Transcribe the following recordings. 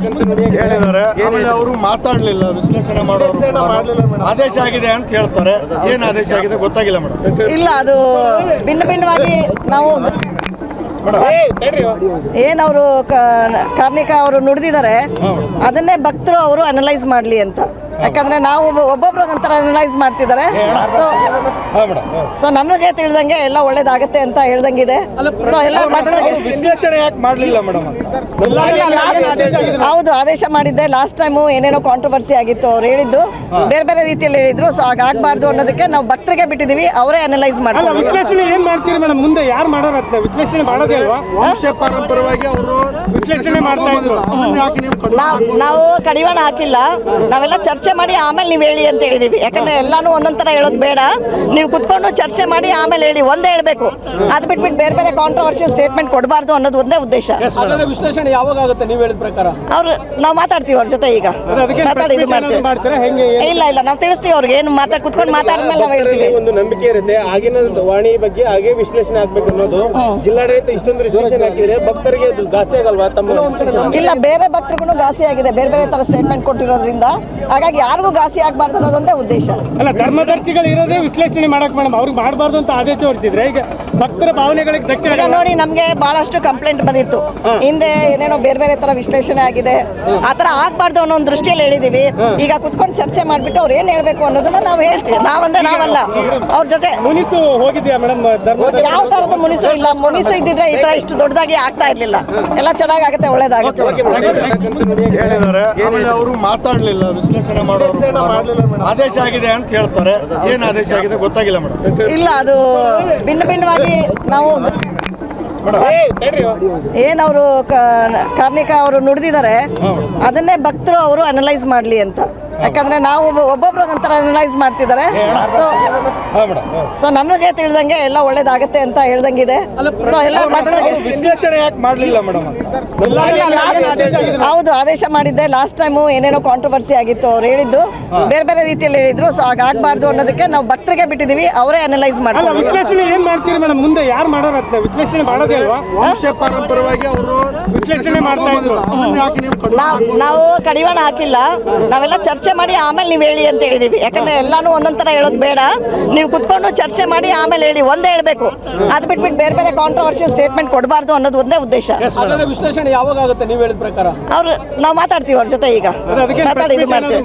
ಹೇಳಿದ್ದಾರೆ. ಆಮೇಲೆ ಅವರು ಮಾತಾಡಲಿಲ್ಲ, ವಿಶ್ಲೇಷಣೆ ಮಾಡೋರು ಆದೇಶ ಆಗಿದೆ ಅಂತ ಹೇಳ್ತಾರೆ. ಏನು ಆದೇಶ ಆಗಿದೆ ಗೊತ್ತಾಗಿಲ್ಲ ಮೇಡಮ್. ಇಲ್ಲ, ಅದು ಭಿನ್ನವಾಗಿ ನಾವು ಏನವರು ಕಾರ್ಣಿಕ ಅವರು ನುಡಿದಿದ್ದಾರೆ ಅದನ್ನೇ ಭಕ್ತರು ಅವರು ಅನಲೈಸ್ ಮಾಡಲಿ ಅಂತ. ಯಾಕಂದ್ರೆ ನಾವು ಒಬ್ಬೊಬ್ರು ಒಂಥರ ಅನಲೈಸ್ ಮಾಡ್ತಿದ್ದಾರೆ. ಸೊ ನನಗೆ ತಿಳಿದಂಗೆ ಎಲ್ಲ ಒಳ್ಳೇದಾಗತ್ತೆ ಅಂತ ಹೇಳ್ದಂಗಿದೆ. ಸೊ ಎಲ್ಲ ವಿಶ್ಲೇಷಣೆ ಯಾಕೆ ಮಾಡಲಿಲ್ಲ ಮೇಡಮ್? ಹೌದು, ಆದೇಶ ಮಾಡಿದ್ದೆ. ಲಾಸ್ಟ್ ಟೈಮು ಏನೇನೋ ಕಾಂಟ್ರವರ್ಸಿ ಆಗಿತ್ತು, ಅವ್ರು ಹೇಳಿದ್ದು ಬೇರೆ ಬೇರೆ ರೀತಿಯಲ್ಲಿ ಹೇಳಿದ್ರು. ಸೊ ಹಾಗಾಗಬಾರ್ದು ಅನ್ನೋದಕ್ಕೆ ನಾವು ಭಕ್ತರಿಗೆ ಬಿಟ್ಟಿದೀವಿ, ಅವರೇ ಅನಲೈಸ್ ಮಾಡ್ತಾರೆ. ಮುಂದೆ ಯಾರು ಮಾಡೋರು ವಿಶ್ಲೇಷಣೆ ಮಾಡೋದೇ ಅಲ್ವಾ? ಪರಂಪರವಾಗಿ ಅವರು ವಿಶ್ಲೇಷಣೆ ಮಾಡ್ತಾ ಇದ್ರು. ನಾವು ಕಡಿವಾಣ ಹಾಕಿಲ್ಲ, ನಾವೆಲ್ಲ ಚರ್ಚೆ ಮಾಡಿ ಆಮೇಲೆ ನೀವು ಹೇಳಿ ಅಂತ ಹೇಳಿದೀವಿ. ಯಾಕಂದ್ರೆ ಎಲ್ಲಾನು ಒಂದೊಂದ್ ತರ ಹೇಳೋದು ಬೇಡ, ನೀವು ಕುತ್ಕೊಂಡು ಚರ್ಚೆ ಮಾಡಿ ಆಮೇಲೆ ಹೇಳಿ, ಒಂದೇ ಹೇಳ್ಬೇಕು. ಅದು ಬಿಟ್ಬಿಟ್ಟು ಬೇರೆ ಬೇರೆ ಕಾಂಟ್ರವರ್ಷಿಯಲ್ ಸ್ಟೇಟ್ಮೆಂಟ್ ಕೊಡಬಾರ್ದು ಅನ್ನೋದು ಒಂದೇ ಉದ್ದೇಶ. ವಿಶ್ಲೇಷಣೆ ಯಾವಾಗ ಆಗುತ್ತೆ ನೀವು ಹೇಳಿದ ಪ್ರಕಾರ? ನಾವು ಮಾತಾಡ್ತೀವಿ ಅವ್ರ ಜೊತೆ, ಈಗ ಮಾತಾಡಿ ಇದು ಮಾಡ್ತೀವಿ. ಇಲ್ಲ, ನಾವು ತಿಳಿಸ್ತೀವಿ ಅವ್ರಿಗೆ, ಏನು ಕುತ್ಕೊಂಡು ಮಾತಾಡಿದ್ಮೇಲೆ ನಾವು ಹೇಳ್ತೀವಿ. ಒಂದು ನಂಬಿಕೆ ಇರುತ್ತೆ ಆಗಿನ ವಾಣಿ ಬಗ್ಗೆ ಹಾಗೆ ವಿಶ್ಲೇಷಣೆ ಆಗ್ಬೇಕು ಅನ್ನೋದು. ಜಿಲ್ಲಾಡಳಿತ ಇಷ್ಟೊಂದು ರಿಸ್ಟ್ರಿಕ್ಷನ್ ಹಾಕಿದ್ರೆ ಭಕ್ತರಿಗೆ ಘಾಸಿ ಆಗಲ್ವಾ? ಇಲ್ಲ, ಬೇರೆ ಭಕ್ತರಿಗೂ ಘಾಸಿ ಆಗಿದೆ, ಬೇರೆ ಬೇರೆ ತರ ಸ್ಟೇಟ್ಮೆಂಟ್ ಕೊಟ್ಟಿರೋದ್ರಿಂದ. ಹಾಗಾಗಿ ಯಾರಿಗೂ ಘಾಸಿ ಆಗಬಾರ್ದು ಅನ್ನೋದೊಂದೇ ಉದ್ದೇಶ. ಅಲ್ಲ, ಧರ್ಮದರ್ಶಿಗಳು ಇರೋದೇ ವಿಶ್ಲೇಷಣೆ ಮಾಡಕ್ ಮೇಡಮ್, ಅವ್ರಿಗೆ ಮಾಡಬಾರ್ದು ಅಂತ ಆದೇಶ ಹೊರಡಿಸಿದ್ರೆ ಈಗ ಭಕ್ತರ ಭಾವನೆಗಳಿಗೆ ಧಕ್ಕೆ ನೋಡಿ. ನಮ್ಗೆ ಬಹಳಷ್ಟು ಕಂಪ್ಲೇಂಟ್ ಬಂದಿತ್ತು ಹಿಂದೆ, ಏನೇನೋ ಬೇರೆ ಬೇರೆ ತರ ವಿಶ್ಲೇಷಣೆ ಆಗಿದೆ, ಆತರ ಆಗ್ಬಾರ್ದು ಅನ್ನೋ ಒಂದು ದೃಷ್ಟಿಯಲ್ಲಿ ಹೇಳಿದೀವಿ. ಈಗ ಕುತ್ಕೊಂಡು ಚರ್ಚೆ ಮಾಡ್ಬಿಟ್ಟು ಅವ್ರು ಏನ್ ಹೇಳ್ಬೇಕು ಅನ್ನೋದನ್ನ ನಾವು ಹೇಳ್ತೀವಿ. ನಾವಂದ್ರೆ ನಾವಲ್ಲ, ಅವ್ರ ಜೊತೆ ಮುನಿಸು ಹೋಗಿದ್ಯಾ ಮೇಡಮ್? ಯಾವ ತರದ ಮುನಿಸು ಇಲ್ಲ. ಮುನಿಸು ಇದ್ದಿದ್ರೆ ಈ ತರ ಇಷ್ಟು ದೊಡ್ಡದಾಗಿ ಆಗ್ತಾ ಇರ್ಲಿಲ್ಲ. ಎಲ್ಲ ಚೆನ್ನಾಗುತ್ತೆ, ಒಳ್ಳೇದಾಗುತ್ತೆ. ಹೇಳಿದ್ದಾರೆ. ಆಮೇಲೆ ಅವರು ಮಾತಾಡಲಿಲ್ಲ, ವಿಶ್ಲೇಷಣೆ ಮಾಡೋರು ಆದೇಶ ಆಗಿದೆ ಅಂತ ಹೇಳ್ತಾರೆ. ಏನು ಆದೇಶ ಆಗಿದೆ ಗೊತ್ತಾಗಿಲ್ಲ ಮೇಡಮ್. ಇಲ್ಲ, ಅದು ಭಿನ್ನವಾಗಿ ನಾವು ಏನವರು ಕಾರ್ಣಿಕ ಅವರು ನುಡಿದಿದ್ದಾರೆ ಅದನ್ನೇ ಭಕ್ತರು ಅವರು ಅನಲೈಸ್ ಮಾಡಲಿ ಅಂತ. ಯಾಕಂದ್ರೆ ನಾವು ಒಬ್ಬೊಬ್ರು ಒಂಥರ ಅನಲೈಸ್ ಮಾಡ್ತಿದ್ದಾರೆ. ಸೊ ನನಗೆ ತಿಳಿದಂಗೆ ಎಲ್ಲ ಒಳ್ಳೇದಾಗತ್ತೆ ಅಂತ ಹೇಳ್ದಂಗಿದೆ. ಸೊ ಎಲ್ಲ ವಿಶ್ಲೇಷಣೆ ಯಾಕೆ ಮಾಡಲಿಲ್ಲ ಮೇಡಮ್? ಹೌದು, ಆದೇಶ ಮಾಡಿದ್ದೆ. ಲಾಸ್ಟ್ ಟೈಮು ಏನೇನೋ ಕಾಂಟ್ರವರ್ಸಿ ಆಗಿತ್ತು, ಅವ್ರು ಹೇಳಿದ್ದು ಬೇರೆ ಬೇರೆ ರೀತಿಯಲ್ಲಿ ಹೇಳಿದ್ರು. ಸೊ ಹಾಗಾಗಬಾರ್ದು ಅನ್ನೋದಕ್ಕೆ ನಾವು ಭಕ್ತರಿಗೆ ಬಿಟ್ಟಿದೀವಿ, ಅವರೇ ಅನಲೈಸ್ ಮಾಡ್ತಾರೆ. ವಿಶ್ಲೇಷಣೆ ಏನ್ ಮಾಡ್ತೀರಿ ಮೇಡಮ್? ಮುಂದೆ ಯಾರು ಮಾಡೋರು ವಿಶ್ಲೇಷಣೆ ಮಾಡೋದೇ ಅಲ್ವಾ? ಪರಂಪರವಾಗಿ ಅವರು ವಿಶ್ಲೇಷಣೆ ಮಾಡ್ತಾ ಇದ್ರು. ನಾವು ಕಡಿವಾಣ ಹಾಕಿಲ್ಲ, ನಾವೆಲ್ಲ ಚರ್ಚೆ ಮಾಡಿ ಆಮೇಲೆ ನೀವು ಹೇಳಿ ಅಂತ ಹೇಳಿದೀವಿ. ಯಾಕಂದ್ರೆ ಎಲ್ಲಾನು ಒಂದೊಂದ್ ತರ ಹೇಳೋದು ಬೇಡ, ನೀವು ಕುತ್ಕೊಂಡು ಚರ್ಚೆ ಮಾಡಿ ಆಮೇಲೆ ಹೇಳಿ, ಒಂದೇ ಹೇಳ್ಬೇಕು. ಅದು ಬಿಟ್ಬಿಟ್ಟು ಬೇರೆ ಬೇರೆ ಕಾಂಟ್ರವರ್ಷಿಯಲ್ ಸ್ಟೇಟ್ಮೆಂಟ್ ಕೊಡಬಾರ್ದು ಅನ್ನೋದು ಒಂದೇ ಉದ್ದೇಶ. ವಿಶ್ಲೇಷಣೆ ಯಾವಾಗ ಆಗುತ್ತೆ ನೀವು ಹೇಳಿದ ಪ್ರಕಾರ? ನಾವು ಮಾತಾಡ್ತೀವಿ ಅವ್ರ ಜೊತೆ, ಈಗ ಮಾತಾಡಿ ಇದು ಮಾಡ್ತೀವಿ.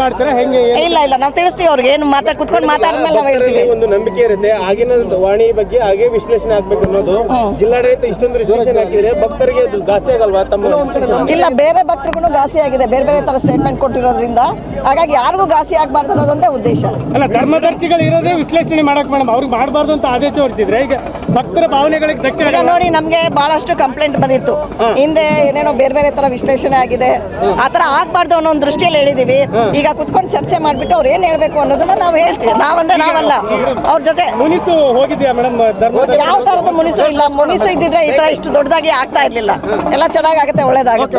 ಇಲ್ಲ, ನಾವು ತಿಳಿಸ್ತೀವಿ ಅವ್ರಿಗೆ, ಏನು ಕುತ್ಕೊಂಡು ಮಾತಾಡಿದ್ಮೇಲೆ ನಾವು ಹೇಳ್ತೀವಿ. ಒಂದು ನಂಬಿಕೆ ಇರುತ್ತೆ ಆಗಿನ ವಾಣಿ ಬಗ್ಗೆ ಹಾಗೆ ವಿಶ್ಲೇಷಣೆ ಆಗ್ಬೇಕು ಅನ್ನೋದು. ಜಿಲ್ಲಾಡಳಿತ ಇಷ್ಟೊಂದು ರಿಸ್ಟ್ರಿಕ್ಷನ್ ಹಾಕಿದ್ರೆ ಭಕ್ತರಿಗೆ ಘಾಸಿ ಆಗಲ್ವಾ? ಇಲ್ಲ, ಬೇರೆ ಭಕ್ತರಿಗೂ ಘಾಸಿ ಆಗಿದೆ, ಬೇರೆ ಬೇರೆ ತರ ಸ್ಟೇಟ್ಮೆಂಟ್ ಕೊಟ್ಟಿರೋದ್ರಿಂದ. ಹಾಗಾಗಿ ಯಾರಿಗೂ ಘಾಸಿ ಆಗಬಾರ್ದು ಅನ್ನೋದೊಂದೇ ಉದ್ದೇಶ. ಅಲ್ಲ, ಧರ್ಮದರ್ಶಿಗಳು ಇರೋದೇ ವಿಶ್ಲೇಷಣೆ ಮಾಡಕ್ ಮೇಡಮ್, ಅವ್ರಿಗೆ ಮಾಡಬಾರ್ದು ಅಂತ ಆದೇಶ ಹೊರಡಿಸಿದ್ರೆ ಈಗ ಭಕ್ತರ ಭಾವನೆಗಳಿಗೆ ಧಕ್ಕೆ ನೋಡಿ. ನಮ್ಗೆ ಬಹಳಷ್ಟು ಕಂಪ್ಲೇಂಟ್ ಬಂದಿತ್ತು ಹಿಂದೆ, ಏನೇನೋ ಬೇರೆ ಬೇರೆ ತರ ವಿಶ್ಲೇಷಣೆ ಆಗಿದೆ, ಆತರ ಆಗ್ಬಾರ್ದು ಅನ್ನೋ ಒಂದು ದೃಷ್ಟಿಯಲ್ಲಿ ಹೇಳಿದೀವಿ. ಈಗ ಕುತ್ಕೊಂಡು ಚರ್ಚೆ ಮಾಡ್ಬಿಟ್ಟು ಅವ್ರು ಏನ್ ಹೇಳ್ಬೇಕು ಅನ್ನೋದನ್ನ ನಾವು ಹೇಳ್ತೀವಿ. ನಾವಂದ್ರೆ ನಾವಲ್ಲ, ಅವ್ರ ಜೊತೆ. ಮುನಿಸು ಹೋಗಿದ್ಯಾ ಮೇಡಮ್? ಯಾವ ತರದ ಮುನಿಸು ಇಲ್ಲ. ಮುನಿಸು ಇದ್ದಿದ್ರೆ ಈ ತರ ಇಷ್ಟು ದೊಡ್ಡದಾಗಿ ಆಗ್ತಾ ಇರ್ಲಿಲ್ಲ. ಎಲ್ಲ ಚೆನ್ನಾಗುತ್ತೆ, ಒಳ್ಳೇದಾಗುತ್ತೆ.